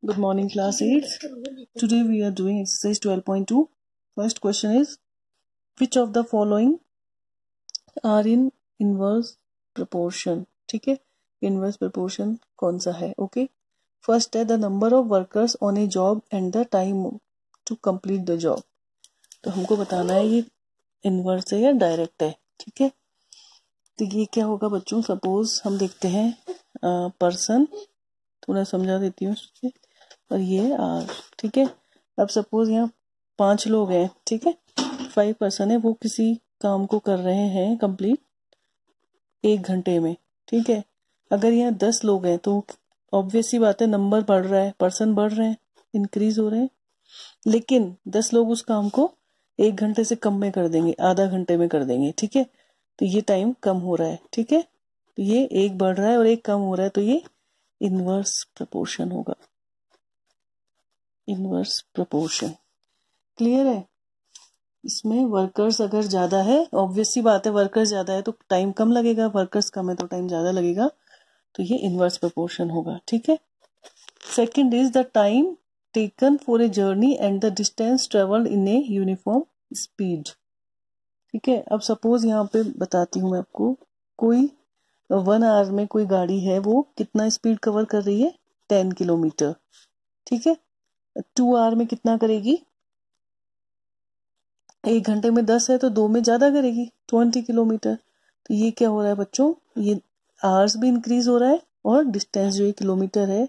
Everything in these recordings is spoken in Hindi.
Good morning, class 8. Today we are doing exercise 12.2. First question is, which of the following are in inverse proportion? ठीक है, inverse proportion कौन सा है? Okay. First है the number of workers on a job and the time to complete the job. तो हमको बताना है ये inverse है या direct है. ठीक है, तो ये क्या होगा बच्चों? सपोज हम देखते हैं पर्सन, थोड़ा समझा देती हूँ, और ये आर. ठीक है, अब सपोज यहाँ 5 लोग हैं. ठीक है, 5 पर्सन है, वो किसी काम को कर रहे हैं कंप्लीट 1 घंटे में. ठीक है, अगर यहाँ 10 लोग हैं तो ऑब्वियस सी बात है नंबर बढ़ रहा है, पर्सन बढ़ रहे हैं, इंक्रीज हो रहे हैं. लेकिन 10 लोग उस काम को 1 घंटे से कम में कर देंगे, आधा घंटे में कर देंगे. ठीक है, तो ये टाइम कम हो रहा है. ठीक है, तो ये एक बढ़ रहा है और एक कम हो रहा है, तो ये इनवर्स प्रपोर्शन होगा. इनवर्स प्रपोर्शन क्लियर है. इसमें वर्कर्स अगर ज्यादा है, ऑब्वियस सी बात है वर्कर्स ज्यादा है तो टाइम कम लगेगा, वर्कर्स कम है तो टाइम ज्यादा लगेगा, तो ये इनवर्स प्रपोर्शन होगा. ठीक है. Second is the time taken for a journey and the distance travelled in a uniform speed. ठीक है, अब सपोज यहाँ पे बताती हूँ मैं आपको, कोई 1 आवर में कोई गाड़ी है, वो कितना स्पीड कवर कर रही है? 10 किलोमीटर. ठीक है, 2 आवर में कितना करेगी? 1 घंटे में 10 है तो 2 में ज्यादा करेगी, 20 किलोमीटर. तो ये क्या हो रहा है बच्चों? ये आवर्स भी इंक्रीज हो रहा है और डिस्टेंस जो ये किलोमीटर है,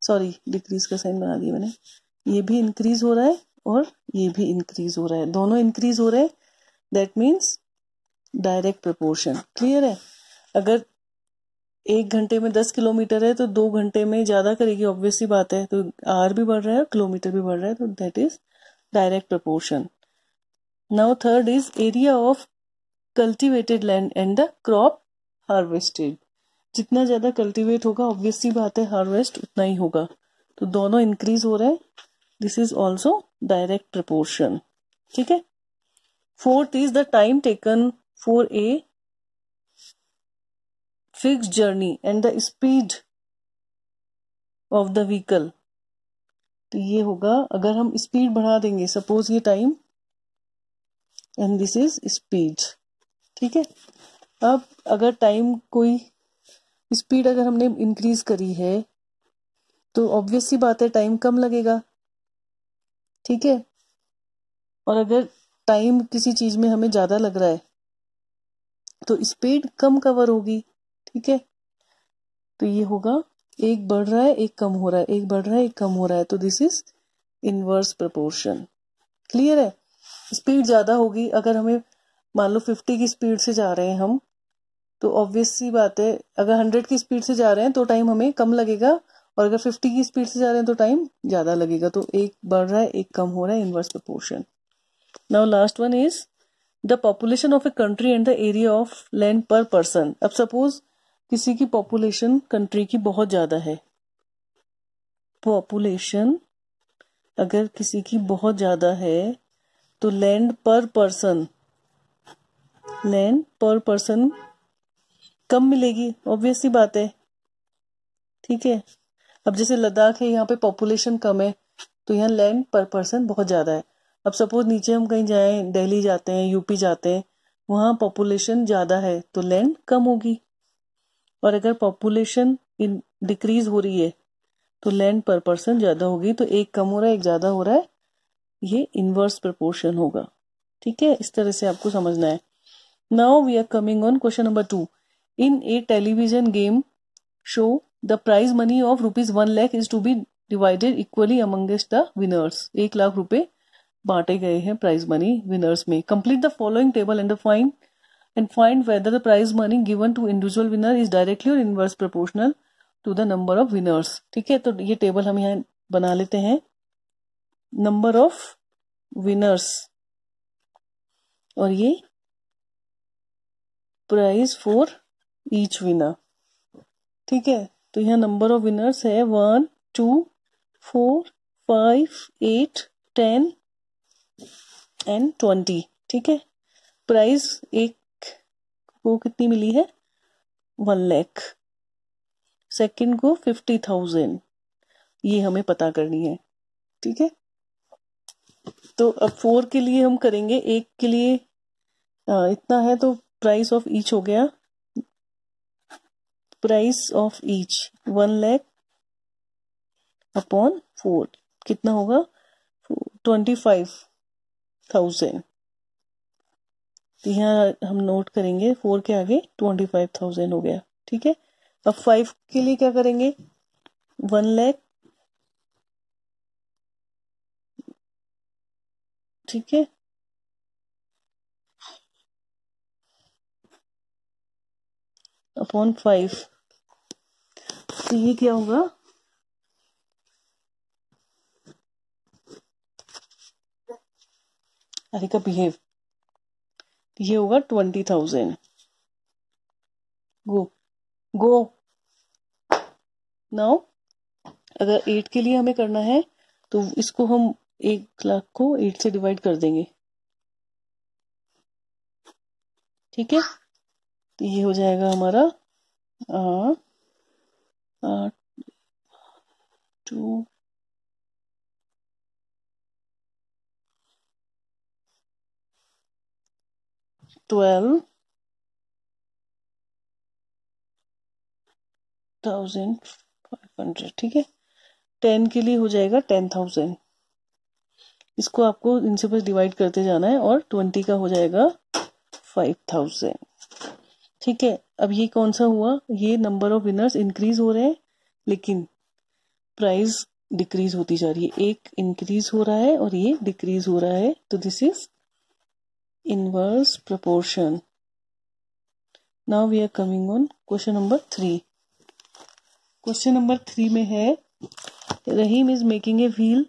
सॉरी डिक्रीज का साइन बना दिया मैंने, ये भी इंक्रीज हो रहा है और ये भी इंक्रीज हो रहा है, दोनों इंक्रीज हो रहे हैं. That means direct proportion. Clear है. अगर 1 घंटे में 10 किलोमीटर है तो 2 घंटे में ज्यादा करेगी, ऑब्वियस सी बात है, तो आवर भी बढ़ रहा है, किलोमीटर भी बढ़ रहा है, तो that is direct proportion. Now third is area of cultivated land and the crop harvested. जितना ज्यादा कल्टीवेट होगा ऑब्वियस सी बात है हार्वेस्ट उतना ही होगा, तो दोनों इंक्रीज हो रहे हैं. This is also direct proportion. ठीक है. Fourth is the time taken for a fixed journey and the speed of the vehicle. तो ये होगा, अगर हम स्पीड बढ़ा देंगे, सपोज ये time and this is speed. ठीक है, अब अगर टाइम कोई स्पीड अगर हमने इंक्रीज करी है तो ऑब्वियस सी बात है टाइम कम लगेगा. ठीक है, और अगर टाइम किसी चीज में हमें ज्यादा लग रहा है तो स्पीड कम कवर होगी. ठीक है, तो ये होगा, एक बढ़ रहा है एक कम हो रहा है, एक बढ़ रहा है एक कम हो रहा है, तो this is inverse proportion. Clear है. स्पीड ज्यादा होगी, अगर हमें मान लो 50 की स्पीड से जा रहे हैं हम, तो ऑब्वियस सी बात है अगर 100 की स्पीड से जा रहे हैं तो टाइम हमें कम लगेगा, और अगर 50 की स्पीड से जा रहे हैं तो टाइम ज्यादा लगेगा, तो एक बढ़ रहा है एक कम हो रहा है, inverse proportion. Now last one is the population of a country and the area of land पर पर्सन. अब सपोज किसी की पॉपुलेशन कंट्री की बहुत ज्यादा है, पॉपुलेशन अगर किसी की बहुत ज्यादा है तो लैंड पर पर्सन कम मिलेगी, ऑब्वियस सी बात है. ठीक है, अब जैसे लद्दाख है, यहाँ पे पॉपुलेशन कम है तो यहाँ लैंड पर पर्सन बहुत ज्यादा है. अब सपोज नीचे हम कहीं जाएं, दिल्ली जाते हैं, यूपी जाते हैं, वहां पॉपुलेशन ज्यादा है तो लैंड कम होगी, और अगर पॉपुलेशन डिक्रीज हो रही है तो लैंड पर पर्सन ज्यादा होगी, तो एक कम हो रहा है एक ज्यादा हो रहा है, ये इनवर्स प्रपोर्शन होगा. ठीक है, इस तरह से आपको समझना है. Now we are coming on question number 2. In a television game show, the prize money of rupees 1 lakh is to be divided equally amongst the winners. 1 lakh रुपए बांटे गए हैं प्राइज मनी विनर्स में. Complete the following table and find whether the prize money given to individual winner is directly or inverse proportional to the number of winners. ठीक है, तो ये टेबल हम यहाँ बना लेते हैं. नंबर ऑफ विनर्स और ये प्राइज फॉर ईच विनर. ठीक है, तो यहाँ नंबर ऑफ विनर्स है 1 2 4 5 8 10 एंड 20. ठीक है, प्राइस एक को कितनी मिली है? 1 लाख. सेकंड को 50,000. ये हमें पता करनी है। ठीक है, तो अब 4 के लिए हम करेंगे, एक के लिए इतना है, तो प्राइस ऑफ ईच हो गया, price of each 1 lakh upon 4 कितना होगा 25,000। तो यहाँ हम नोट करेंगे 4 के आगे 25,000 हो गया। ठीक है, अब 5 के लिए क्या करेंगे, 1 लाख, ठीक है, अपॉन 5, तो ये क्या होगा, अरे का बिहेव, ये होगा 20,000। गो गो नाउ अगर 8 के लिए हमें करना है तो इसको हम 1 लाख को 8 से डिवाइड कर देंगे। ठीक है, तो ये हो जाएगा हमारा 2 12,500। ठीक है, 10 के लिए हो जाएगा 10,000, इसको आपको इनसे बस डिवाइड करते जाना है, और 20 का हो जाएगा 5,000। ठीक है, अब ये कौन सा हुआ, ये नंबर ऑफ विनर्स इंक्रीज हो रहे हैं लेकिन प्राइस डिक्रीज होती जा रही है, एक इंक्रीज हो रहा है और ये डिक्रीज हो रहा है, तो this is inverse proportion. Now we are coming on question number 3। Question number 3 में है, Rahim is making a wheel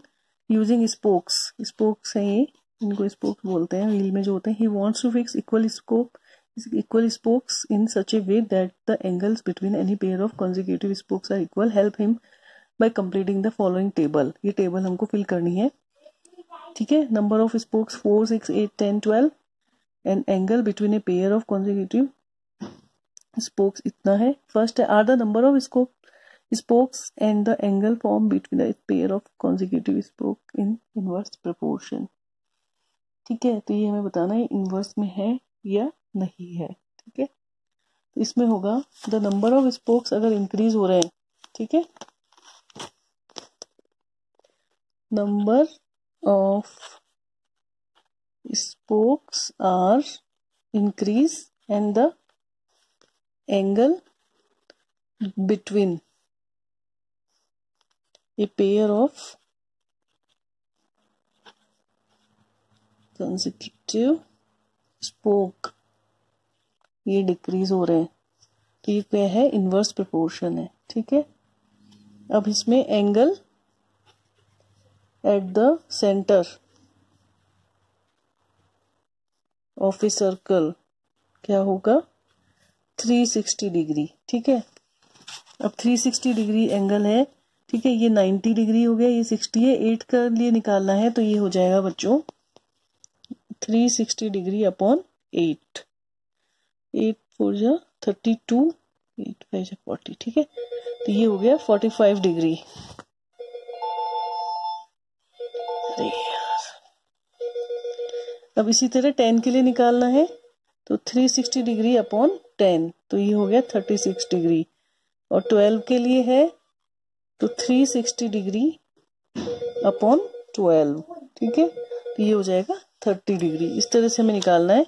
using spokes, spokes है ये, इनको स्पोक्स बोलते हैं व्हील में जो होते हैं। He wants to fix equal spokes in such a way that the angles between any pair of consecutive spokes are equal. Help him by completing the following table. ये टेबल हमको फिल करनी है। ठीक है, number of spokes 4, 6, 8, 10, 12 and angle between a pair of consecutive spokes इतना है। फर्स्ट है, are the number of spokes and the angle formed between a pair of consecutive spokes in inverse proportion. ठीक है, तो ये हमें बताना है इनवर्स में है या नहीं है। ठीक है, तो इसमें होगा द नंबर ऑफ स्पोक्स अगर इंक्रीज हो रहे हैं, ठीक है, number of spokes are increase and the angle between a pair of consecutive spoke ये डिक्रीज हो रहे हैं, तो ये क्या है, इनवर्स प्रोपोर्शन है। ठीक है, अब इसमें angle at the centre of a circle क्या होगा 360 डिग्री। ठीक है, अब 360 डिग्री एंगल है। ठीक है, ये 90 डिग्री हो गया, ये 60 है, 8 का लिए निकालना है, तो ये हो जाएगा बच्चों 360 डिग्री अपॉन 8, 8 4 जा 32, 8 5 जा 40। ठीक है, तो ये हो गया 45 डिग्री। अब इसी तरह 10 के लिए निकालना है, तो 360 डिग्री अपॉन 10, तो ये हो गया 36 डिग्री, और 12 के लिए है तो 360 डिग्री अपॉन 12। ठीक है, तो ये हो जाएगा 30 डिग्री। इस तरह से हमें निकालना है।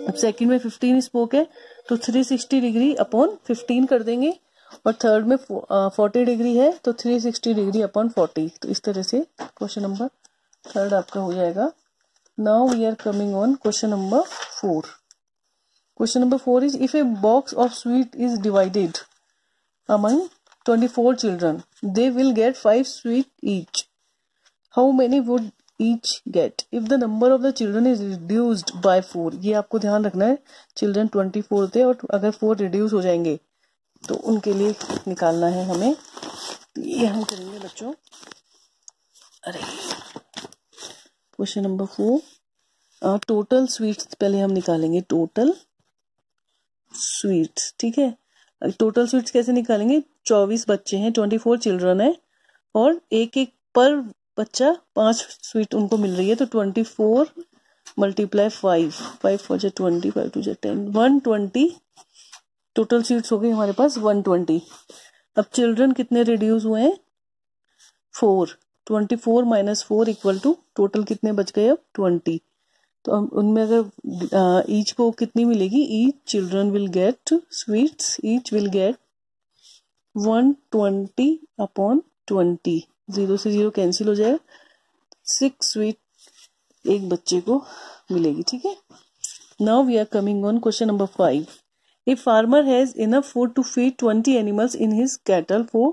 अब सेकंड में 15 स्पोक है, तो 360 डिग्री अपॉन 15 कर देंगे, और थर्ड में 40 डिग्री है, तो 360 डिग्री अपॉन 40। तो इस तरह से क्वेश्चन नंबर 3 आपका हो जाएगा। Now we are coming on question number 4। Question number 4 is, if a box of sweet is divided among 24 children, they will get 5 sweet each. How many would each get if the number of the children is reduced by 4? ये आपको ध्यान रखना है, चिल्ड्रन 24 थे और अगर 4 रिड्यूस हो जाएंगे तो उनके लिए निकालना है हमें। ये हम करेंगे बच्चों। अरे क्वेश्चन नंबर 4, टोटल स्वीट्स पहले हम निकालेंगे, टोटल स्वीट्स। ठीक है, टोटल स्वीट्स कैसे निकालेंगे, 24 बच्चे हैं, 24 चिल्ड्रन है, और एक एक पर बच्चा 5 स्वीट उनको मिल रही है, तो 24 मल्टीप्लाई 5, 5 4 जा 20, 5 2 जा 10, 120 टोटल स्वीट्स हो गई हमारे पास 120। अब चिल्ड्रन कितने रिड्यूस हुए हैं? 4। 24 माइनस 4 इक्वल टू टोटल कितने बच गए? अब 20। तो उनमें अगर ईच को कितनी मिलेगी? Each children will get sweets, each will get 120 upon 20, 0 से 0 कैंसिल हो जाएगा, 6 स्वीट एक बच्चे को मिलेगी। ठीक है, now we are coming on question number 5। A farmer has enough food to feed 20 animals in his cattle for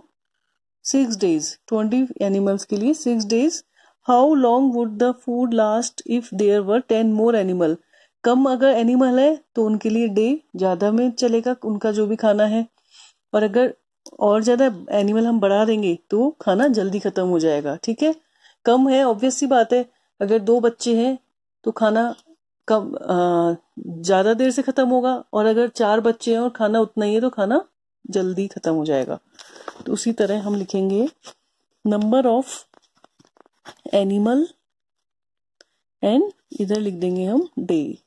6 days, 20 animals के लिए 6 days। How long would the food last if there were 10 more animal? कम अगर एनिमल है तो उनके लिए डे ज्यादा में चलेगा उनका जो भी खाना है, और अगर और ज्यादा एनिमल हम बढ़ा देंगे तो खाना जल्दी खत्म हो जाएगा। ठीक है, कम है ऑब्वियस सी बात है, अगर 2 बच्चे हैं तो खाना कम ज्यादा देर से खत्म होगा, और अगर 4 बच्चे हैं और खाना उतना ही है तो खाना जल्दी खत्म हो जाएगा। तो उसी तरह हम लिखेंगे नंबर ऑफ एनिमल एंड इधर लिख देंगे हम डे।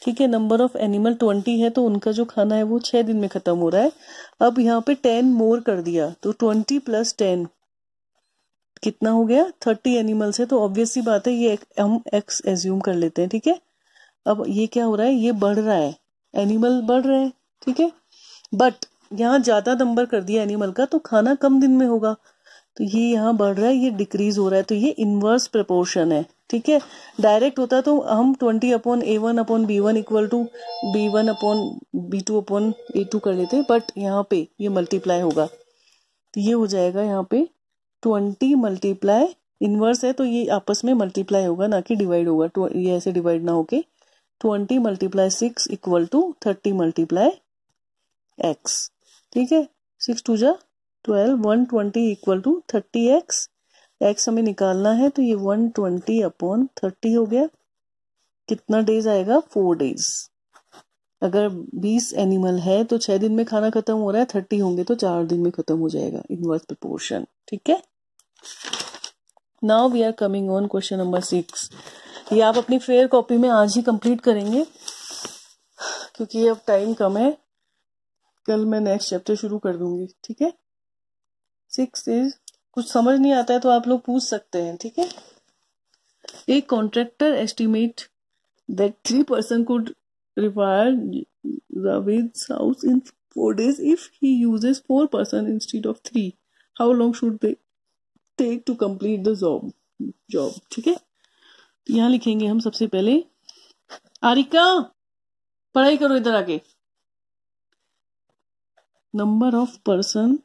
ठीक है, नंबर ऑफ एनिमल 20 है तो उनका जो खाना है वो 6 दिन में खत्म हो रहा है। अब यहाँ पे 10 मोर कर दिया तो 20 प्लस 10 कितना हो गया? 30 एनिमल्स है, तो ऑब्वियस सी बात है ये हम एक्स एज्यूम कर लेते हैं। ठीक है, अब ये क्या हो रहा है? ये बढ़ रहा है, एनिमल बढ़ रहे हैं। ठीक है, बट यहाँ ज्यादा नंबर कर दिया एनिमल का तो खाना कम दिन में होगा, तो ये यहाँ बढ़ रहा है, ये डिक्रीज हो रहा है, तो ये इनवर्स प्रपोर्शन है। ठीक है, डायरेक्ट होता तो हम 20 upon A1 upon B1 equal to B1 upon B2 upon A2 कर लेते, बट यहाँ पे ये मल्टीप्लाई होगा, तो ये हो जाएगा यहाँ पे 20 मल्टीप्लाई इनवर्स है तो ये आपस में मल्टीप्लाई होगा ना कि डिवाइड होगा, ये ऐसे डिवाइड ना होके 20 multiply 6 equal to 30 multiply x। ठीक है, 6 2 जा 12, 120 इक्वल टू 30x, x हमें निकालना है तो ये 120 अपॉन 30 हो गया। कितना डेज आएगा? 4 डेज। अगर 20 एनिमल है तो 6 दिन में खाना खत्म हो रहा है, 30 होंगे तो 4 दिन में खत्म हो जाएगा, इनवर्स प्रोपोर्शन। ठीक है, now we are coming on question number 6। ये आप अपनी फेयर कॉपी में आज ही कंप्लीट करेंगे क्योंकि अब टाइम कम है, कल मैं नेक्स्ट चैप्टर शुरू कर दूंगी। ठीक है, 6 इज कुछ समझ नहीं आता है तो आप लोग पूछ सकते हैं। ठीक है, a contractor estimate that 3 person could repair Javed's house in 4 days if he uses 4 person instead of 3. How long should they take to complete the job? ठीक है, यहाँ लिखेंगे हम सबसे पहले, आरिका पढ़ाई करो इधर आके, नंबर ऑफ पर्सन,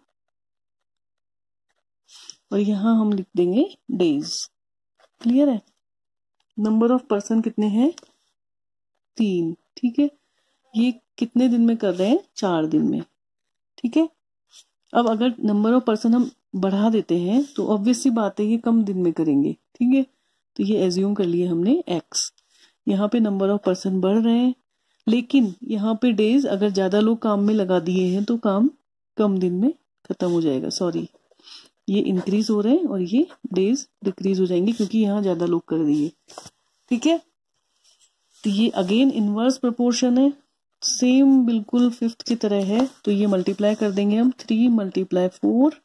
और यहाँ हम लिख देंगे डेज। क्लियर है, नंबर ऑफ पर्सन कितने हैं? 3। ठीक है, ये कितने दिन में कर रहे हैं? 4 दिन में। ठीक है, अब अगर नंबर ऑफ पर्सन हम बढ़ा देते हैं तो ऑब्वियस सी बात है ये कम दिन में करेंगे। ठीक है, तो ये एज्यूम कर लिए हमने x। यहाँ पे नंबर ऑफ पर्सन बढ़ रहे हैं, लेकिन यहाँ पे डेज अगर ज्यादा लोग काम में लगा दिए हैं तो काम कम दिन में खत्म हो जाएगा। सॉरी, ये इंक्रीज हो रहे हैं और ये डेज डिक्रीज हो जाएंगे क्योंकि यहाँ ज्यादा लोग कर दिए। ठीक है, तो ये अगेन इनवर्स प्रोपोर्शन है, सेम बिल्कुल 5th की तरह है, तो ये मल्टीप्लाई कर देंगे हम, 3 multiply 4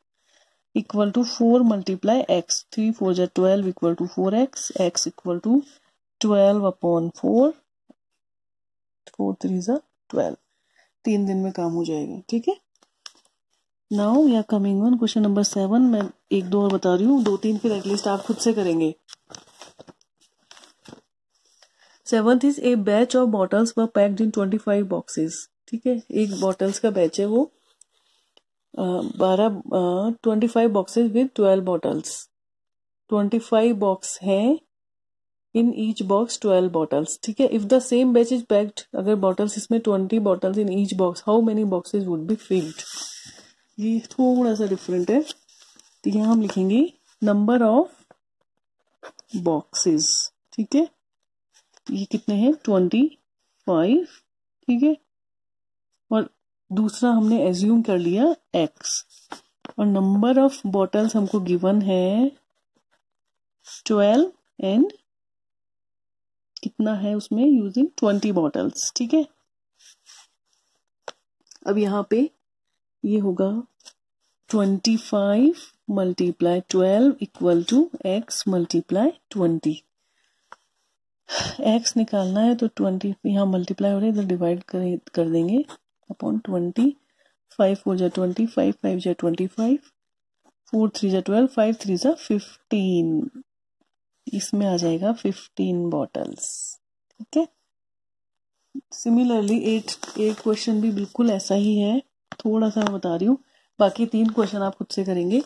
equal to 4 multiply x, 3 4 जा 12 equal to 4x, x equal to 12 upon 4, 4 3 जा 12, 3 दिन में काम हो जाएगा। ठीक है, now we are coming on question number 7। मैं 1 2 और बता रही हूँ, 2 3 फिर एटलीस्ट आप खुद से करेंगे। 7th is a batch of bottles were packed in 25 boxes। ठीक है, एक बॉटल्स का बैच है वो 25 बॉक्सेस विद 12 बॉटल्स, 25 बॉक्स हैं, इन ईच बॉक्स 12 बॉटल्स। ठीक है, if the same batch is packed, अगर बॉटल्स इसमें 20 bottles in each box, how many boxes would be filled? ये थोड़ा सा डिफरेंट है, तो यहाँ हम लिखेंगे नंबर ऑफ बॉक्सेस। ठीक है, ये कितने हैं? 25। ठीक है, और दूसरा हमने एज्यूम कर लिया x। और नंबर ऑफ बॉटल्स हमको गिवन है 12 एंड कितना है उसमें यूजिंग 20 बॉटल्स। ठीक है, अब यहाँ पे ये होगा 25 multiply 12 equal to x multiply 20। x निकालना है तो 20 यहाँ मल्टीप्लाई हो रहा है, इधर डिवाइड कर देंगे अपॉन 20। 5 4 जा 20, 5 5 जा 25, 4 3 जा 12, 5 3 जा 15। इसमें आ जाएगा 15 बॉटल्स। ठीक है, सिमिलरली एक क्वेश्चन भी बिल्कुल ऐसा ही है, थोड़ा सा मैं बता रही हूँ, बाकी 3 क्वेश्चन आप खुद से करेंगे।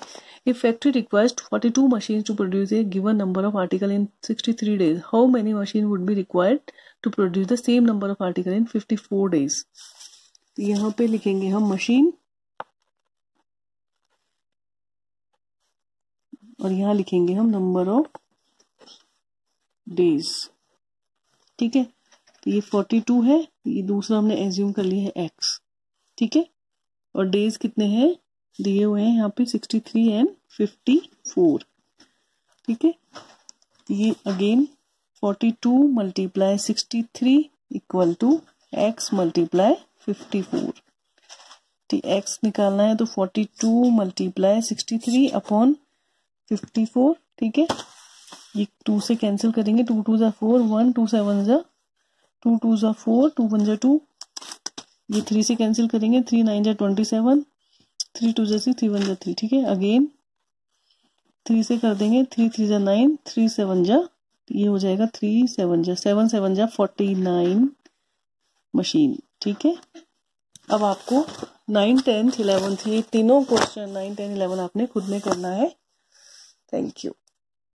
If factory requires 42 machine to produce a given number of article in 63 days, how many machine would be required to produce the same number of article in 54 days. तो यहाँ पे लिखेंगे हम मशीन और यहाँ लिखेंगे हम नंबर ऑफ डेज। ठीक है, तो ये 42 है, ये दूसरा हमने एज्यूम कर लिया है x। ठीक है, और डेज कितने हैं दिए हुए हैं यहाँ पे 63 एंड 54। ठीक है, ये again 42 multiply 63 equal to x multiply 54। ठीक, x निकालना है तो 42 मल्टीप्लाई 63 अपॉन 54। ठीक है, ये 2 से कैंसिल करेंगे, 2 2 जा 4, 1 2 7 जा 2 2 जा 4, 2 1 जा 2, ये 3 से कैंसिल करेंगे, 3 9 जा 27, 3 2 जा 6, 3 1 जा 3। ठीक है, अगेन 3 से कर देंगे, 3 3 जा 9, 3 7 जा, ये हो जाएगा 3 7 जा 7 7 जा 49 मशीन। ठीक है, अब आपको 9 10 11 ये तीनों क्वेश्चन 9 10 11 आपने खुद में करना है। Thank you.